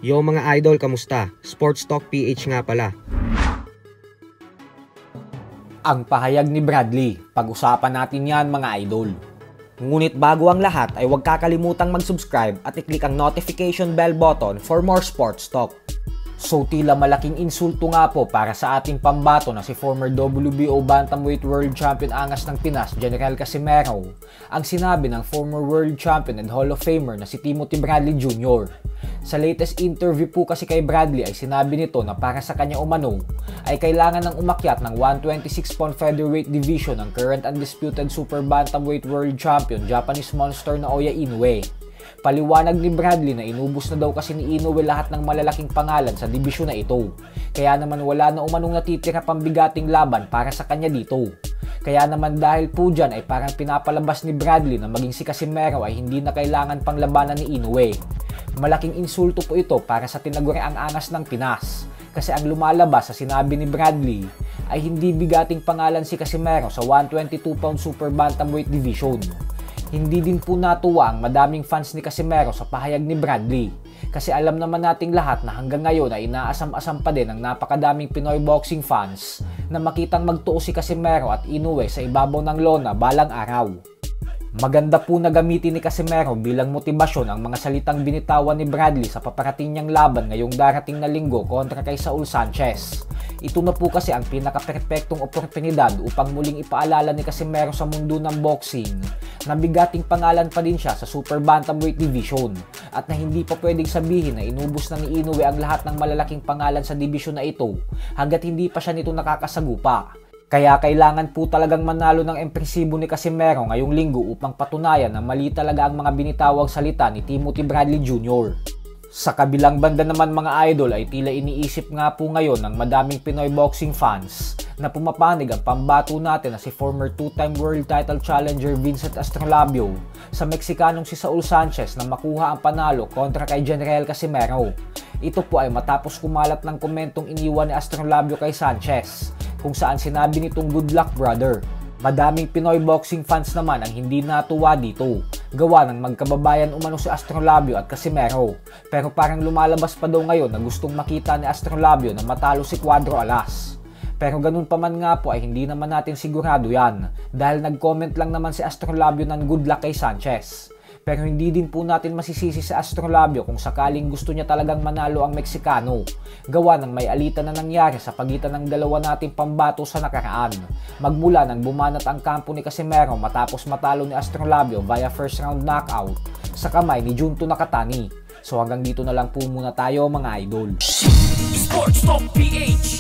Yo mga idol, kamusta? Sports Talk PH nga pala. Ang pahayag ni Bradley, pag-usapan natin yan mga idol. Ngunit bago ang lahat ay huwag kakalimutang mag-subscribe at i-click ang notification bell button for more sports talk. So tila malaking insulto nga po para sa ating pambato na si former WBO Bantamweight World Champion angas ng Pinas, General Casimero, ang sinabi ng former World Champion and Hall of Famer na si Timothy Bradley Jr. Sa latest interview po kasi kay Bradley ay sinabi nito na para sa kanya umano ay kailangan ng umakyat ng 126-pound featherweight division ng current undisputed super bantamweight world champion Japanese monster na Naoya Inoue. Paliwanag ni Bradley na inubos na daw kasi ni Inoue lahat ng malalaking pangalan sa dibisyon na ito. Kaya naman wala na umanong natitira pambigating laban para sa kanya dito. Kaya naman dahil po dyan ay parang pinapalabas ni Bradley na maging si Casimero ay hindi na kailangan pang labanan ni Inoue. Malaking insulto po ito para sa tinaguriang angas ng Pinas. Kasi ang lumalabas sa sinabi ni Bradley ay hindi bigating pangalan si Casimero sa 122-pound super bantamweight division. Hindi din po natuwa ang madaming fans ni Casimero sa pahayag ni Bradley. Kasi alam naman nating lahat na hanggang ngayon ay inaasam-asam pa din ng napakadaming Pinoy boxing fans na makitang magtuo si Casimero at Inoue sa ibabaw ng lona balang araw. Maganda po na gamitin ni Casimero bilang motibasyon ang mga salitang binitawan ni Bradley sa paparating niyang laban ngayong darating na linggo kontra kay Saul Sanchez. Ito na po kasi ang pinaka-perpektong oportunidad upang muling ipaalala ni Casimero sa mundo ng boxing na bigating pangalan pa din siya sa super bantamweight division at na hindi pa pwedeng sabihin na inubos na ni Inoue ang lahat ng malalaking pangalan sa division na ito hanggat hindi pa siya nito nakakasagupa. Kaya kailangan po talagang manalo ng impresibo ni Casimero ngayong linggo upang patunayan na mali talaga ang mga binitawang salita ni Timothy Bradley Jr. Sa kabilang banda naman mga idol ay tila iniisip nga po ngayon ng madaming Pinoy boxing fans na pumapanig ang pambato natin na si former two-time world title challenger Vincent Astrolabio sa Mexicanong si Saul Sanchez na makuha ang panalo kontra kay General Casimero. Ito po ay matapos kumalat ng komentong iniwan ni Astrolabio kay Sanchez kung saan sinabi nitong good luck brother. Madaming Pinoy boxing fans naman ang hindi natuwa dito. Gawa ng magkababayan umano si Astrolabio at Casimero. Pero parang lumalabas pa daw ngayon na gustong makita ni Astrolabio na matalo si Cuadro Alas. Pero ganun pa man nga po ay hindi naman natin sigurado yan dahil nag-comment lang naman si Astrolabio ng good luck kay Sanchez. Pero hindi din po natin masisisi sa Astrolabio kung sakaling gusto niya talagang manalo ang Meksikano. Gawa ng may alitan na nangyari sa pagitan ng dalawa nating pambato sa nakaraan. Magmula nang bumanat ang kampo ni Casimero matapos matalo ni Astrolabio via first round knockout sa kamay ni Junto Nakatani. So hanggang dito na lang po muna tayo mga idol. Sports Talk PH.